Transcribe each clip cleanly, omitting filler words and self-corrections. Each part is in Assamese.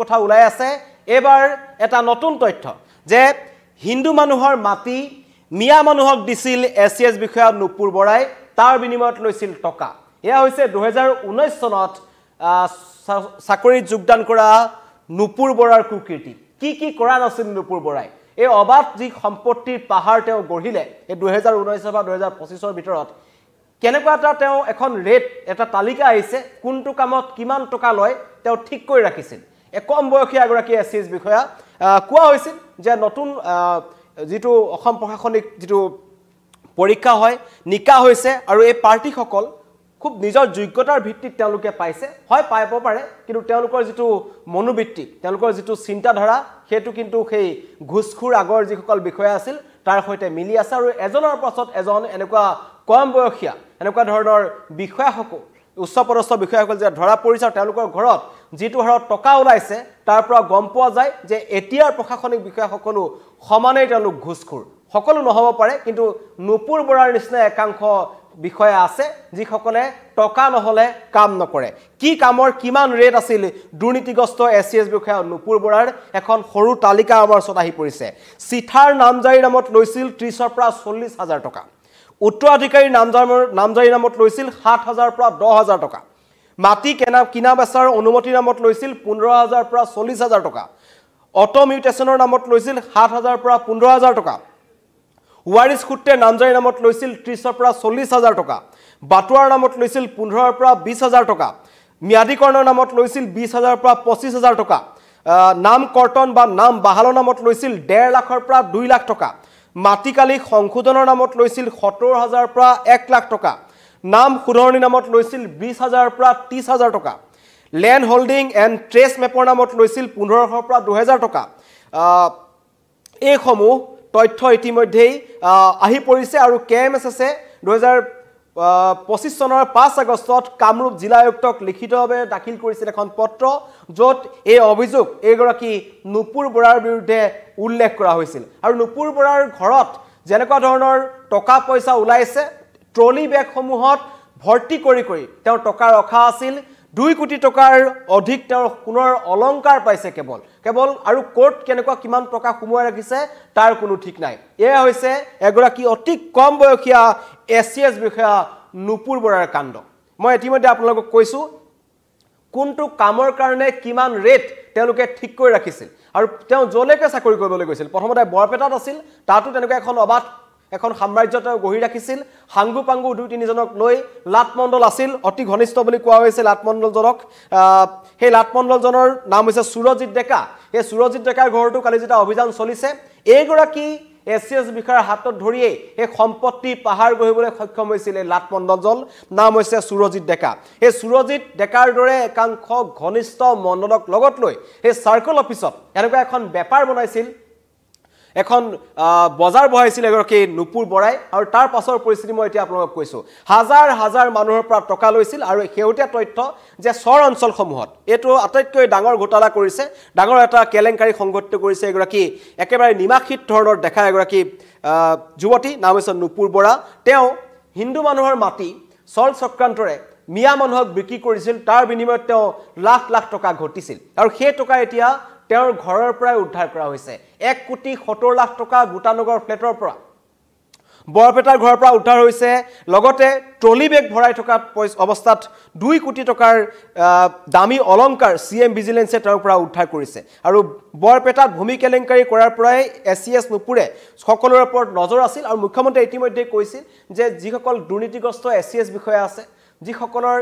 কথা ওলাই আছে এবাৰ এটা নতুন তথ্য যে হিন্দু মানুহৰ মাটি মিয়া মানুহক দিছিল এসিএস বিষয়া নুপুৰ বৰাই তাৰ বিনিময়ত লৈছিল টকা এয়া হৈছে 2019 চনত চাকৰিত যোগদান কৰা নুপুৰ বৰাৰ কুকীৰ্তি কি কৰা নাছিল নুপুৰ বৰাই এই অবাধ যি সম্পত্তিৰ পাহাৰ তেওঁ গঢ়িলে এই 2019 বা 2025 ৰ ভিতৰত কেনেকুৱা তেওঁ এখন ৰেট এটা তালিকা আহিছে কোনটো কামত কিমান টকা লয় তেওঁ ঠিক কৰি ৰাখিছিল কম বয়সীয়া এগৰাকী এসিএস বিষয়া কোৱা হৈছিল যে নতুন যেটো অসম প্ৰশাসনিক যেটো পৰীক্ষা হয় নিকা হৈছে আৰু এই পাৰ্টি সকল খুব নিজৰ যোগ্যতাৰ ভিত্তিত তেওঁলোকে পাইছে হয় পাইব পাৰে কিন্তু তেওঁলোকৰ যেটো মনোবৃত্তি তেওঁলোকৰ যেটো চিন্তাধাৰা হেতু কিন্তু সেই ঘুষখুৰ আগৰ যি সকল বিষয়া আছিল তাৰ সৈতে মিলি আছে আৰু এজনৰ পাছত এজন এনেকুৱা কম বয়সীয়া এনেকুৱা ধৰণৰ বিষয়াসকল উচ্চপদস্থ বিষয়াসকল যে ধৰা পৰিছে তেওঁলোকৰ ঘৰত যেটো হাৰত টকা ওলাইছে তাৰ পৰা গম পোৱা যায় যে এতিয়াৰ প্ৰশাসনিক বিষয়াসকল সমানেই তেওঁলোক ঘুষখুৰ সকলো নহব পাৰে কিন্তু নুপুৰ বৰাৰ নিচিনা একাংশ বিষয়া আছে যিসকলে টকা নহলে কাম নকৰে কি কামৰ কিমান ৰেট আছিল দুৰ্নীতিগ্ৰস্ত এসিএস বিষয়া নুপুৰ বৰাৰ এখন সৰু তালিকা আমাৰ ওচৰত আহি পৰিছে চিঠাৰ নামজাৰি নামত লৈছিল 30 পৰা 40 হাজাৰ টকা উত্তৰাধিকাৰী নামজাৰি নামত লৈছিল 7,000 পৰা 10,000 টকা মাটি কিনা বেচাৰ অনুমতি নামত লৈছিল 15,000 পৰা 40,000 টকা অটো মিউটেশনৰ নামত লৈছিল 7,000 পৰা 15,000 টকা ওয়াৰিছ খুট্টে নামজাৰি নামত লৈছিল 30 পৰা 40,000 টকা বাটুৱাৰ নামত লৈছিল 15 পৰা 20,000 টকা ম্যাদীকৰণৰ নামত লৈছিল 20,000 পৰা 25,000 টকা নাম কৰ্তন বা নাম বাহালৰ নামত লৈছিল 1.5 লাখৰ পৰা 2 লাখ টকা মাটিকালি সংশোধনৰ নামত লৈছিল 70,000 পৰা 1 লাখ টকা নাম শুধৰণি নামত লৈছিল 20,000 পৰা 30,000 টকা ল্যান্ড হোল্ডিং এণ্ড ট্ৰেছ মেপৰ নামত লৈছিল 1500 পৰা 2000 টকা এই সমূহ তথ্য ইতিমধ্যেই আহি পৰিছে আৰু কেএমএছএছে 2025 চনৰ 5 আগষ্টত কামৰূপ জিলা আয়ুক্তক লিখিতভাৱে দাখিল কৰিছিল এখন পত্ৰ য'ত এই অভিযোগ এইগৰাকী নুপুৰ বৰাৰ বিৰুদ্ধে উল্লেখ কৰা হৈছিল আৰু নুপুৰ বৰাৰ ঘৰত যেনেকুৱা ধৰণৰ টকা পইচা ওলাইছে ট্ৰলি বেগসমূহত ভৰ্তি কৰি তেওঁ টকা ৰখা আছিল 2 কোটি টকাৰ অধিক তেওঁৰ পুনৰ অলংকাৰ পাইছে কেৱল আৰু কোৰ্ট কেনেকুৱা কিমান টকা সুমুৱাই ৰাখিছে তাৰ কোনো ঠিক নাই এয়া হৈছে এগৰাকী অতি কম বয়সীয়া এসিএস বিষয়া নুপুৰ বৰাৰ কাণ্ড মই ইতিমধ্যে আপোনালোকক কৈছো কোনটো কামৰ কাৰণে কিমান ৰেট তেওঁলোকে ঠিক কৰি ৰাখিছিল আৰু তেওঁ জলেকে চাকৰি কৰিবলৈ গৈছিল প্ৰথমতে বৰপেটাত আছিল তাতো তেনেকুৱা এখন সাম্ৰাজ্যত গঢ়ি ৰাখিছিল হাংগু পাংগু 2-3 জনক লৈ লাটমণ্ডল আছিল অতি ঘনিষ্ঠ বুলি কোৱা হৈছে লাটমণ্ডলজনক সেই লাটমণ্ডলজনৰ নাম হৈছে সুৰজিত ডেকা এই সুৰজিত ডেকাৰ ঘৰটো কালি যেটা অভিযান চলিছে এইগৰাকী এসিএস বিষয়াৰ হাতত ধৰিয়ে এই সম্পত্তি পাহাৰ গঢ়িবলৈ সক্ষম হৈছিল লাটমণ্ডলজন নাম হৈছে সুৰজিত ডেকা এই সুৰজিত ডেকাৰ দৰে একাংশ ঘনিষ্ঠ মণ্ডলক লগত লৈ এই সাৰ্কল অফিচত এনেকুৱা এখন বেপাৰ বনাইছিল এখন বজাৰ বহাইছিল এগৰাকী নুপুৰ বৰাই আৰু তাৰ পাছৰ পৰিস্থিতি মই এতিয়া আপোনাক কৈছো হাজাৰ মানুহৰ পৰা টকা লৈছিল আৰু হেউটিয়া তথ্য যে চৰ অঞ্চলসমূহত এটো আটাইতকৈ ডাঙৰ ঘোটালা কৰিছে ডাঙৰ এটা কেলেংকাৰী সংঘটিত কৰিছে এগৰাকী একেবাৰে নিমাখিত ধৰণৰ দেখা এগৰাকী যুৱতী নাম হৈছে নুপুৰ বৰা তেওঁ হিন্দু মানুহৰ মাটি চল চক্ৰান্তৰে মিয়া মানুহক বিক্ৰী কৰিছিল তাৰ বিনিময়ত তেওঁ লাখ টকা ঘটিছিল আৰু সেই টকা এতিয়া তেওঁৰ ঘৰৰ পৰা উদ্ধাৰ কৰা হৈছে 1,70,00,000 টকা গোটানগৰ ফ্লেটৰ পৰা বৰপেটাৰ ঘৰৰ পৰা উদ্ধাৰ হৈছে লগতে ট্ৰলি বেগ ভৰাই থকা অৱস্থাত 2 কোটি টকাৰ দামী অলংকাৰ সিএম ভিজিলেন্সে তেওঁৰ পৰা উদ্ধাৰ কৰিছে আৰু বৰপেটাত ভূমি কেলেংকাৰী কৰাৰ পৰাই এসিএস নুপুৰে সকলোৰ ওপৰত নজৰ আছিল আৰু মুখ্যমন্ত্ৰী ইতিমধ্যে কৈছিল যে যিসকল দুৰ্নীতিগ্ৰস্ত এসিএস বিষয়া আছে যিসকলৰ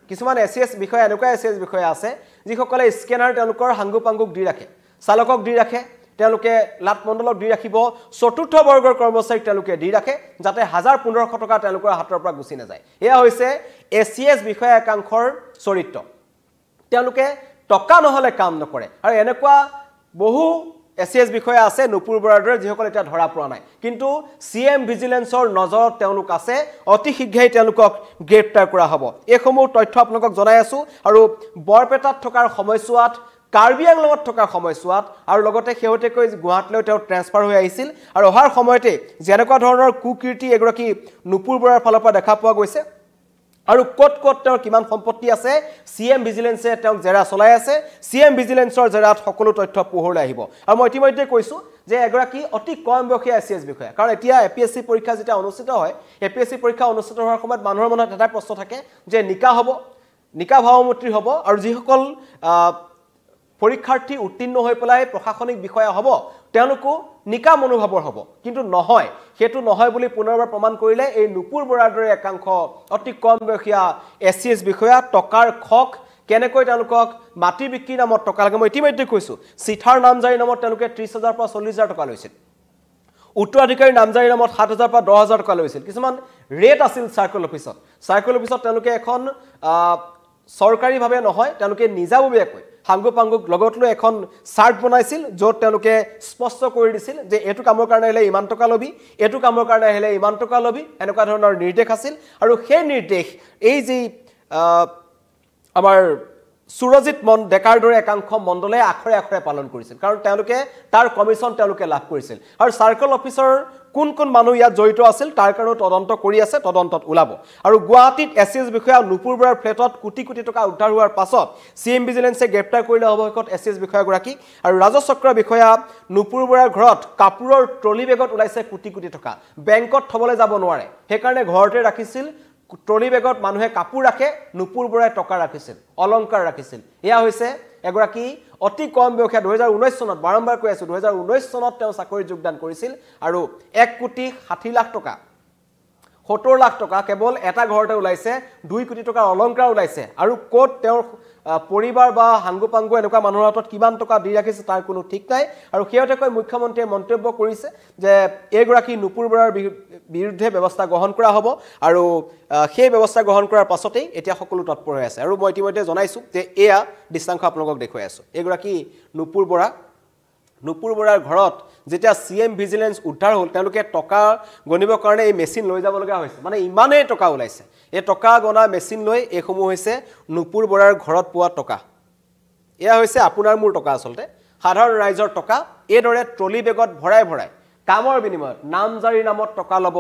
কিছুমান এসিএস বিষয়া এনেকুৱা এসিএস বিষয়া আছে যিসকলে স্কেনাৰ তেওঁলোকৰ হাংগু পাংগুক দি ৰাখে চালকক দি ৰাখে তেওঁলোকে লাটমণ্ডলক দি ৰাখিব চতুৰ্থ বৰ্গৰ কৰ্মচাৰীক তেওঁলোকে দি ৰাখে যাতে 1,000-1,500 টকা তেওঁলোকৰ হাতৰ পৰা গুচি নাযায় এয়া হৈছে এসিএস বিষয়া একাংশৰ চৰিত্ৰ তেওঁলোকে টকা নহলে কাম নকৰে আৰু এনেকুৱা বহু এসিএস বিষয়া আছে নুপুৰ বৰাৰ দৰে যিসকল এতিয়া ধৰা পৰা নাই কিন্তু সিএম ভিজিলেন্সৰ নজৰত তেওঁলোক আছে অতি শীঘ্ৰেই তেওঁলোকক গ্ৰেপ্তাৰ কৰা হ'ব এইসমূহ তথ্য আপোনালোকক জনাই আছো আৰু বৰপেটাত থকাৰ সময়ছোৱাত কাৰ্বি আংলঙত থকাৰ সময়ছোৱাত আৰু লগতে হেউটেকৈ গুৱাহাটীলৈ তেওঁ ট্ৰান্সফাৰ হৈ আহিছিল আৰু অহাৰ সময়তে যেনেকুৱা ধৰণৰ কুকীৰ্তি এগৰাকী নুপুৰ বৰাৰ ফালৰ পৰা দেখা পোৱা গৈছে আৰু ক'ত ক'ত তেওঁৰ কিমান সম্পত্তি আছে সিএম ভিজিলেন্সে তেওঁক জেৰা চলাই আছে সিএম ভিজিলেন্সৰ জেৰাত সকলো তথ্য পোহৰলৈ আহিব আৰু মই ইতিমধ্যে কৈছো যে এগৰাকী অতি কম বয়সীয়া এসএস বিষয়া কাৰণ এতিয়া এপিএসসি পৰীক্ষা যেটা অনুষ্ঠিত হয় এপিএসসি পৰীক্ষা অনুষ্ঠিত হোৱাৰ সময়ত মানুহৰ মনত এটা প্ৰশ্ন থাকে যে নিকা হ'ব নিকা ভাৱমূৰ্তি হ'ব আৰু যিসকল পৰীক্ষাৰ্থী উত্তীৰ্ণ হৈ পেলাই প্ৰশাসনিক বিষয়া হ'ব তেওঁলোকো নিকা মনোভাৱৰ হ'ব কিন্তু নহয় হেতু নহয় বুলি পুনৰবাৰ প্ৰমাণ কৰিলে এই নুপুৰ বৰাৰ দৰে একাংশ অতি কম বয়সীয়া এসএস বিষয়া টকাৰ খক কেনেকৈ তেওঁলোকক মাটি বিক্ৰী নামত টকা লাগে মই ইতিমধ্যে কৈছো চিঠাৰ নামজাৰি নামত তেওঁলোকে ৩০,০০০ পৰা ৪০,০০০ টকা লৈছিল উত্তৰাধিকাৰী নামজাৰি নামত ৭,০০০ পৰা ১০,০০০ টকা লৈছিল কিছুমান ৰেট আছিল সাৰ্কেল অফিচত তেওঁলোকে এখন সৰকাৰীভাৱে নহয় তেওঁলোকে নিজাববীয়াকৈ হাংগুপাংগুক লগত লৈ এখন চাৰ্ট বনাইছিল য'ত তেওঁলোকে স্পষ্ট কৰি দিছিল যে এটো কামৰ কাৰণে হলে ইমান টকা লবি এটো কামৰ কাৰণে হলে ইমান টকা লবি এনেকুৱা ধৰণৰ নিৰ্দেশ আছিল আৰু সেই নিৰ্দেশ এই যে আমাৰ সুৰজিত ডেকাৰ দৰে একাংশ মণ্ডলে আখৰে আখৰে পালন কৰিছিল কাৰণ তেওঁলোকে তাৰ কমিশন তেওঁলোকে লাভ কৰিছিল আৰু সাৰ্কেল অফিচৰ কোন কোন মানুহ ইয়াত জড়িত আছিল তাৰ কাৰণে তদন্ত কৰি আছে তদন্তত ওলাব আৰু গুৱাহাটীত এসএস বিষয়া নুপুৰ বৰাৰ ফ্লেটত কোটি কোটি টকা উদ্ধাৰ হোৱাৰ পাছত সিএম ভিজিলেন্সে গ্ৰেপ্তাৰ কৰিলে অৱশেষত এসএস বিষয়াগৰাকী আৰু ৰাজচক্ৰ বিষয়া নুপুৰ বৰাৰ ঘৰত কাপোৰৰ ট্ৰলি বেগত ওলাইছে কোটি কোটি টকা বেংকত থবলৈ যাব নোৱাৰে সেইকাৰণে ঘৰতে ৰাখিছিল ট্ৰলি বেগত মানুহে কাপোৰ ৰাখে নুপুৰ বৰাই টকা ৰাখিছিল অলংকাৰ ৰাখিছিল এয়া হৈছে এগৰাকী অতি কম বয়সীয়া 2019 চনত বাৰম্বাৰ কৈ আছো 2019 চনত তেওঁ চাকৰি যোগদান কৰিছিল আৰু 1,60,00,000 টকা 70 লাখ টকা কেৱল এটা ঘৰতে ওলাইছে 2 কোটি টকাৰ অলংকাৰ ওলাইছে আৰু কোট তেওঁৰ পৰিবাৰ বা হাংগুপাংগু এনেকুৱা মানুহৰ হাতত কিমান টকা দি ৰাখিছে তাৰ কোনো ঠিক নাই আৰু সেইতেকৈ মুখ্যমন্ত্ৰীয়ে মন্তব্য কৰিছে যে এগৰাকী নুপুৰ বৰাৰ বিৰুদ্ধে ব্যৱস্থা গ্ৰহণ কৰা হ'ব আৰু সেই ব্যৱস্থা গ্ৰহণ কৰাৰ পাছতেই এতিয়া সকলো তৎপৰ হৈ আছে আৰু মই ইতিমধ্যে জনাইছো যে এয়া দৃশ্যাংশ আপোনালোকক দেখুৱাই আছো এগৰাকী নুপুৰ বৰাৰ ঘৰত যেতিয়া সিএম ভিজিলেন্স উদ্ধাৰ হ'ল তেওঁলোকে টকা গণিবৰ কাৰণে এই মেচিন লৈ যাব লগা হৈছে মানে ইমানেই টকা ওলাইছে এই টকা গণা মেচিন লৈ এইসমূহ হৈছে নুপুৰ বৰাৰ ঘৰত পোৱা টকা এয়া হৈছে আপোনাৰ মোৰ টকা আচলতে সাধাৰণ ৰাইজৰ টকা এইদৰে ট্ৰলি বেগত ভৰাই কামৰ বিনিময়ত নামজাৰি নামত টকা ল'ব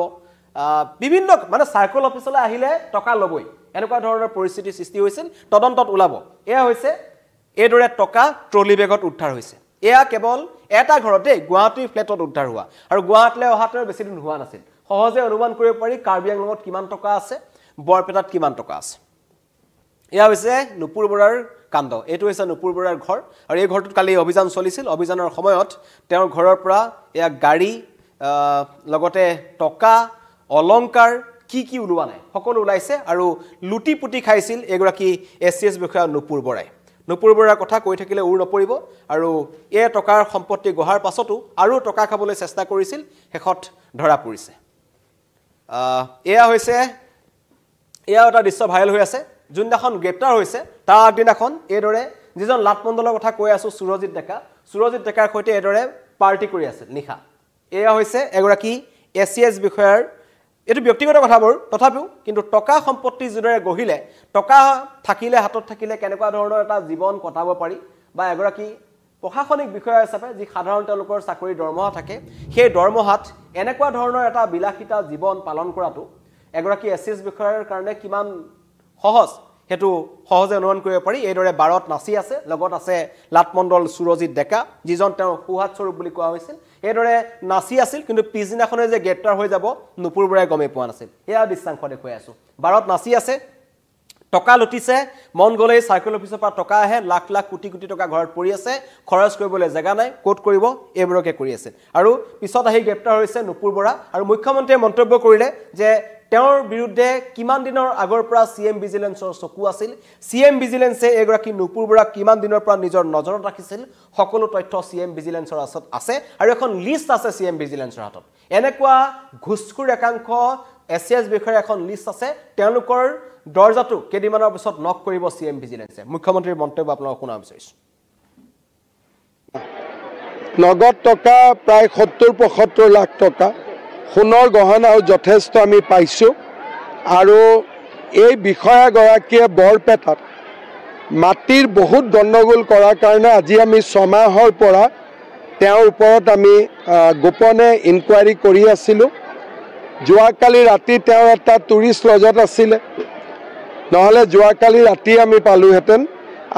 বিভিন্ন মানে সাৰ্কেল অফিচলৈ আহিলে টকা ল'বই এনেকুৱা ধৰণৰ পৰিস্থিতি সৃষ্টি হৈছিল তদন্তত ওলাব এয়া হৈছে এইদৰে টকা ট্ৰলি বেগত উদ্ধাৰ হৈছে এয়া কেৱল এটা ঘৰতে গুৱাহাটীৰ ফ্লেটত উদ্ধাৰ হোৱা আৰু গুৱাহাটীলৈ অহাতৰ বেছি দিন হোৱা নাছিল সহজে অনুমান কৰিব পাৰি কাৰ্বি আংলঙত কিমান টকা আছে বৰপেটাত কিমান টকা আছে এয়া হৈছে নুপুৰ বৰাৰ কাণ্ড এটো হৈছে নুপুৰ বৰাৰ ঘৰ আৰু এই ঘৰটোত কালি অভিযান চলিছিল অভিযানৰ সময়ত তেওঁৰ ঘৰৰ পৰা এয়া গাড়ী লগতে টকা অলংকাৰ কি ওলোৱা নাই সকলো ওলাইছে আৰু লুটি পুটি খাইছিল এগৰাকী এসএস বিষয়া নুপুৰ বৰাৰ কথা কৈ থাকিলে উৰ নপৰিব আৰু এই টকাৰ সম্পত্তি গহাৰ পাছতো আৰু টকা খাবলৈ চেষ্টা কৰিছিল হেখত ধৰা পৰিছে এয়া এটা দৃশ্য ভাইৰেল হৈ আছে যোনদিনাখন গ্ৰেপ্তাৰ হৈছে তাৰ আগদিনাখন এইদৰে যিজন লাটমণ্ডলৰ কথা কৈ আছো সুৰজিত ডেকাৰ সৈতে এইদৰে পাৰ্টি কৰি আছিল নিশা এয়া হৈছে এগৰাকী এসএস বিষয়াৰ এটো ব্যক্তিগত কথাবোৰ তথাপিও কিন্তু টকা সম্পত্তি যিদৰে গহিলে টকা থাকিলে হাতত থাকিলে কেনেকুৱা ধৰণৰ এটা জীৱন কটাব পাৰি বা এগৰাকী প্ৰশাসনিক বিষয়া হিচাপে যি সাধাৰণ তেওঁলোকৰ চাকৰি দৰমহা থাকে সেই দৰমহাত এনেকুৱা ধৰণৰ এটা বিলাসিতা জীৱন পালন কৰাটো এগৰাকী এসএস বিষয়াৰ কাৰণে কিমান সহজ হেতু সহজে অনুমান কৰিব পাৰি এইদৰে বাৰত নাচি আছে লগত আছে লাটমণ্ডল সুৰজিত ডেকা যিজন তেওঁ সুহাত স্বৰূপ বুলি কোৱা হৈছিল এইদৰে নাচি আছিল কিন্তু পিছদিনাখনে যে গ্ৰেপ্তাৰ হৈ যাব নুপুৰ বৰাই গমে পোৱা নাছিল এয়া দৃশ্যাংশ দেখুৱাই আছো বাৰত নাচি আছে টকা লুটিছে মন গলেই সাৰ্কেল অফিচৰ পৰা টকা আহে লাখ লাখ কোটি কোটি টকা ঘৰত পৰি আছে খৰচ কৰিবলৈ জাগা নাই কোট কৰিব এইবোৰকে কৰি আছে আৰু পিছত আহি গ্ৰেপ্তাৰ হৈছে নুপুৰ বৰা আৰু মুখ্যমন্ত্ৰীয়ে মন্তব্য কৰিলে যে তেওঁৰ বিৰুদ্ধে কিমান দিনৰ আগৰ পৰা সিএম ভিজিলেন্সৰ চকু আছিল সিএম ভিজিলেন্সে এগৰাকী নুপুৰ বৰাক কিমান দিনৰ পৰা নিজৰ নজৰত ৰাখিছিল সকলো তথ্য সিএম ভিজিলেন্সৰ আছে আৰু এখন লিষ্ট আছে সিএম ভিজিলেন্সৰ হাতত এনেকুৱা ঘুষখোৰ একাংশ এসএস বিষয়ৰ এখন লিষ্ট আছে তেওঁলোকৰ দৰজাটো কেদিমানৰ পিছত নক কৰিব সিএম ভিজিলেন্সে মুখ্যমন্ত্ৰীৰ মন্তব্য আপোনাক শুনা বিচাৰিছো নগদ টকা প্ৰায় 70-75 লাখ টকা সোণৰ গহনাও যথেষ্ট আমি পাইছো আৰু এই বিষয়াগৰাকীয়ে বৰপেটাত মাটিৰ বহুত গণ্ডগোল কৰাৰ কাৰণে আজি আমি 6 মাহৰ পৰা তেওঁৰ ওপৰত আমি গোপনে ইনকুৱাৰী কৰি আছিলোঁ যোৱাকালি ৰাতি তেওঁ এটা টুৰিষ্ট লজত আছিলে নহ'লে যোৱাকালি ৰাতি আমি পালোহেঁতেন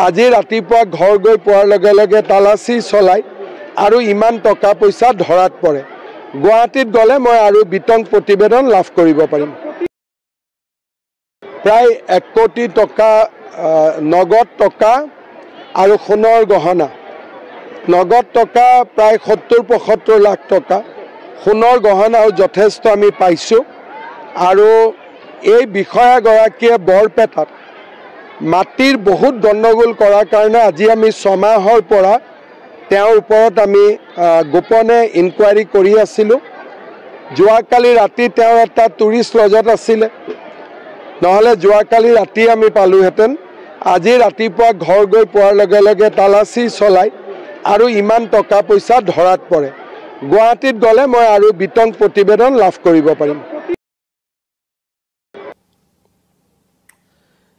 আজি ৰাতিপুৱা ঘৰ গৈ পোৱাৰ লগে লগে তালাচী চলাই আৰু ইমান টকা পইচা ধৰাত পৰে গুৱাহাটীত গ'লে মই আৰু বিতং প্ৰতিবেদন লাভ কৰিব পাৰিম প্ৰায় 1 কোটি টকা নগদ টকা আৰু সোণৰ গহনা নগদ টকা প্ৰায় 70-75 লাখ টকা সোণৰ গহনাও যথেষ্ট আমি পাইছোঁ আৰু এই বিষয়াগৰাকীয়ে বৰপেটাত মাটিৰ বহুত গণ্ডগোল কৰাৰ কাৰণে আজি আমি 6 মাহৰ পৰা তেওঁৰ ওপৰত আমি গোপনে ইনকুৱাৰী কৰি আছিলোঁ যোৱাকালি ৰাতি তেওঁ এটা টুৰিষ্ট লজত আছিলে নহ'লে যোৱাকালি ৰাতি আমি পালোহেঁতেন আজি ৰাতিপুৱা ঘৰ গৈ পোৱাৰ লগে লগে তালাচী চলাই আৰু ইমান টকা পইচা ধৰাত পৰে গুৱাহাটীত গ'লে মই আৰু বিতং প্ৰতিবেদন লাভ কৰিব পাৰিম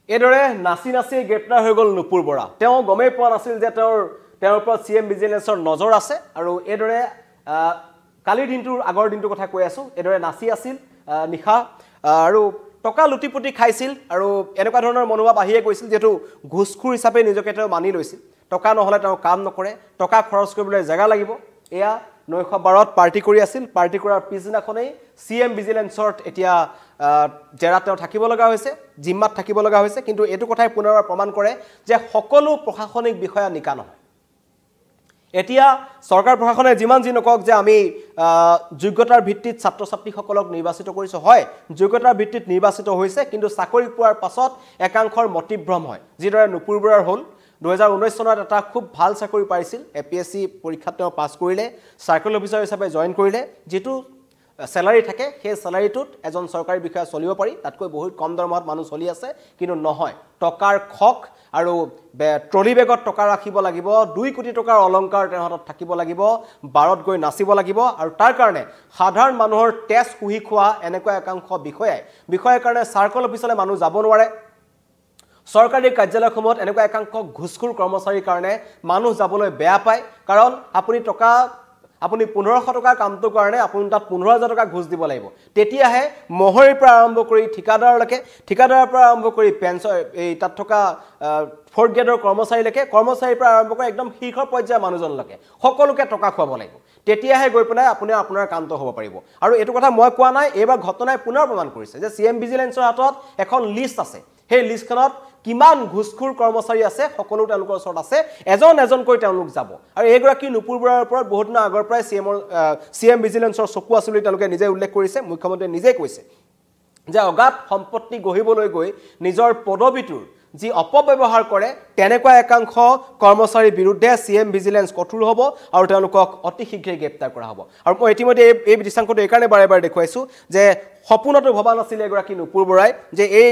এদৰে নাচি নাচি গ্ৰেপ্তাৰ হৈ গ'ল নুপুৰ বৰা তেওঁ গমেই পোৱা নাছিল যে তেওঁৰ ওপৰত CM ভিজিলেন্সৰ নজৰ আছে আৰু এদৰে কালিৰ দিনটোৰ আগৰ দিনটোৰ কথা কৈ আছো এদৰে নাচি আছিল নিখা আৰু টকা লুটিপুটি খাইছিল আৰু এনেকুৱা ধৰণৰ মনোভাৱ আহিয়ে গৈছিল যেটো ঘুষখুৰ হিচাপে নিজকে তেওঁ মানি লৈছিল টকা নহলে তেওঁ কাম নকৰে টকা খৰচ কৰিবলৈ জায়গা লাগিব এয়া 912ত পাৰ্টি কৰি আছিল পাৰ্টি কৰাৰ পিছদিনাখনেই CM ভিজিলেন্সৰ এতিয়া জেৰা তেওঁ থাকিব লগা হৈছে জিম্মাত থাকিব লগা হৈছে কিন্তু এটো কথাই পুনৰবাৰ প্ৰমাণ কৰে যে সকলো প্ৰশাসনিক বিষয়া নিকা নহয় এতিয়া সৰকাৰ প্ৰশাসনে যিমান যি নকক যে আমি যোগ্যতাৰ ভিত্তিত ছাত্ৰ ছাত্ৰীসকলক নিৰ্বাচিত কৰিছো হয় যোগ্যতাৰ ভিত্তিত নিৰ্বাচিত হৈছে কিন্তু চাকৰি পোৱাৰ পাছত একাংশৰ মতিভ্ৰম হয় যিদৰে নুপুৰ বৰাৰ হ'ল 2019 চনত এটা খুব ভাল চাকৰি পাইছিল APSC পৰীক্ষাত তেওঁ পাছ কৰিলে সাৰ্কেল অফিচাৰ হিচাপে জয়েন কৰিলে যেটো স্যালাৰি থাকে সেই স্যালাৰিটোত এজন সৰকাৰি বিষয়া চলিব পাৰি তাতকৈ বহুত কম দৰমহাত মানুহ চলি আছে কিন্তু নহয় টকাৰ খক আৰু ট্ৰলি বেগত টকা ৰাখিব লাগিব 2 কোটি টকাৰ অলংকাৰ তেওঁৰ হাতত থাকিব লাগিব বাৰত গৈ নাচিব লাগিব আৰু তাৰ কাৰণে সাধাৰণ মানুহৰ টেছ কুহি খোৱা এনেকুৱা একাংশ বিষয়াৰ কাৰণে সাৰ্কেল অফিচলৈ মানুহ যাব নোৱাৰে সৰকাৰি কাৰ্যালয়সমূহত এনেকুৱা একাংশ ঘুষখুৰ কৰ্মচাৰীৰ কাৰণে মানুহ যাবলৈ বেয়া পায় কাৰণ আপুনি 1500 টকাৰ কামটো কাৰণে আপুনি তাত 15000 টকা ঘুষ দিব লাগিব তেতিয়াহে মহৰীৰ পৰা আৰম্ভ কৰি ঠিকাদাৰৰ পৰা আৰম্ভ কৰি পেন্সন এই তাত থকা 4th গ্ৰেডৰ কৰ্মচাৰীলৈকে কৰ্মচাৰীৰ পৰা আৰম্ভ কৰি একদম শীৰ্ষ পৰ্যায়ৰ মানুহজনলৈকে সকলোকে টকা খুৱাব লাগিব তেতিয়াহে গৈ পেলাই আপোনাৰ কামটো হ'ব পাৰিব আৰু এটো কথা মই কোৱা নাই এবাৰ ঘটনাই পুনৰ প্ৰমাণ কৰিছে যে CM ভিজিলেন্সৰ হাতত এখন লিষ্ট আছে সেই লিষ্টখনত কিমান ঘুষখুৰ কৰ্মচাৰী আছে সকলো তেওঁলোকৰ ওচৰত আছে এজন কৈ তেওঁলোক যাব আৰু এগৰাকী নুপুৰ বৰাৰ ওপৰত বহুত দিন আগৰ পৰাই CM ভিজিলেন্সৰ চকু আছে বুলি তেওঁলোকে নিজে উল্লেখ কৰিছে মুখ্যমন্ত্ৰীয়ে নিজে কৈছে যে অগাত সম্পত্তি গহিবলৈ গৈ নিজৰ পদবিটোৰ যি অপব্যৱহাৰ কৰে তেনেকুৱা একাংশ কৰ্মচাৰীৰ বিৰুদ্ধে CM ভিজিলেন্স কঠোৰ হ'ব আৰু তেওঁলোকক অতি শীঘ্ৰে গ্ৰেপ্তাৰ কৰা হ'ব আৰু মই ইতিমধ্যে এই দৃশ্যাংকটো এইকাৰণে বাৰে দেখুৱাইছো যে সপোনতো ভবা নাছিল এগৰাকী নুপুৰ বৰাই যে এই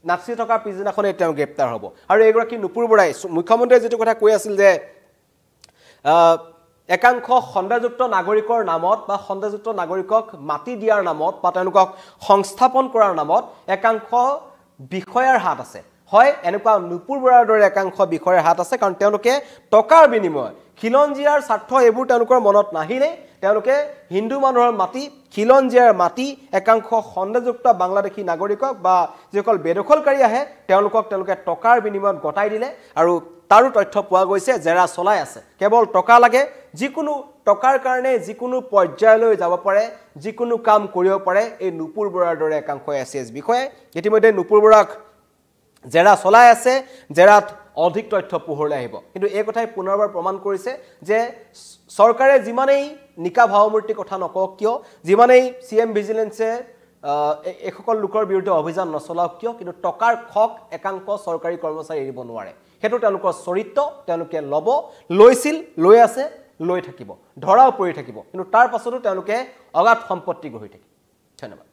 নাচি থকা পিছদিনাখনে তেওঁ গ্ৰেপ্তাৰ হ'ব আৰু এগৰাকী নুপুৰ বৰাই মুখ্যমন্ত্ৰীয়ে যেটো কথা কৈ আছিল যে একাংশ সন্দেহযুক্ত নাগৰিকৰ নামত বা সন্দেহযুক্ত নাগৰিকক মাটি দিয়াৰ নামত বা তেওঁলোকক সংস্থাপন কৰাৰ নামত একাংশ বিষয়াৰ হাত আছে হয় এনেকুৱা নুপুৰ বৰাৰ দৰে একাংশ বিষয়াৰ হাত আছে কাৰণ তেওঁলোকে টকাৰ বিনিময়ত খিলঞ্জিয়াৰ স্বাৰ্থ এবোৰ তেওঁলোকৰ মনত নাহিলে তেওঁলোকে হিন্দু মানুহৰ মাটি খিলঞ্জিয়াৰ মাটি একাংশ সন্দেহযুক্ত বাংলাদেশী নাগৰিকক বা যিসকল বেদখলকাৰী আহে তেওঁলোকে টকাৰ বিনিময়ত গটাই দিলে আৰু তাৰো তথ্য পোৱা গৈছে জেৰা চলাই আছে কেৱল টকা লাগে যিকোনো টকাৰ কাৰণে যিকোনো পৰ্যায়লৈ যাব পাৰে যিকোনো কাম কৰিব পাৰে এই নুপুৰ বৰাৰ দৰে একাংশ এছএছ বিষয়ে ইতিমধ্যে নুপুৰ বৰাক জেৰা চলাই আছে জেৰাত অধিক তথ্য পোহৰলৈ আহিব কিন্তু এই কথাই পুনৰবাৰ প্ৰমাণ কৰিছে যে সৰকাৰে যিমানেই নিকা ভাৱমূৰ্তি কথা নকক কিয় যিমানেই CM ভিজিলেন্সে একসকল লোকৰ বিৰুদ্ধে অভিযান নচলাওক কিয় কিন্তু টকাৰ খক একাংশ সৰকাৰি কৰ্মচাৰী এৰিব নোৱাৰে হেতু তেওঁলোকৰ চৰিত্ৰ তেওঁলোকে লৈছিল লৈ আছে লৈ থাকিব ধৰাও পৰি থাকিব কিন্তু তাৰ পাছতো তেওঁলোকে অগাধ সম্পত্তি গঢ়ি থাকিব ধন্যবাদ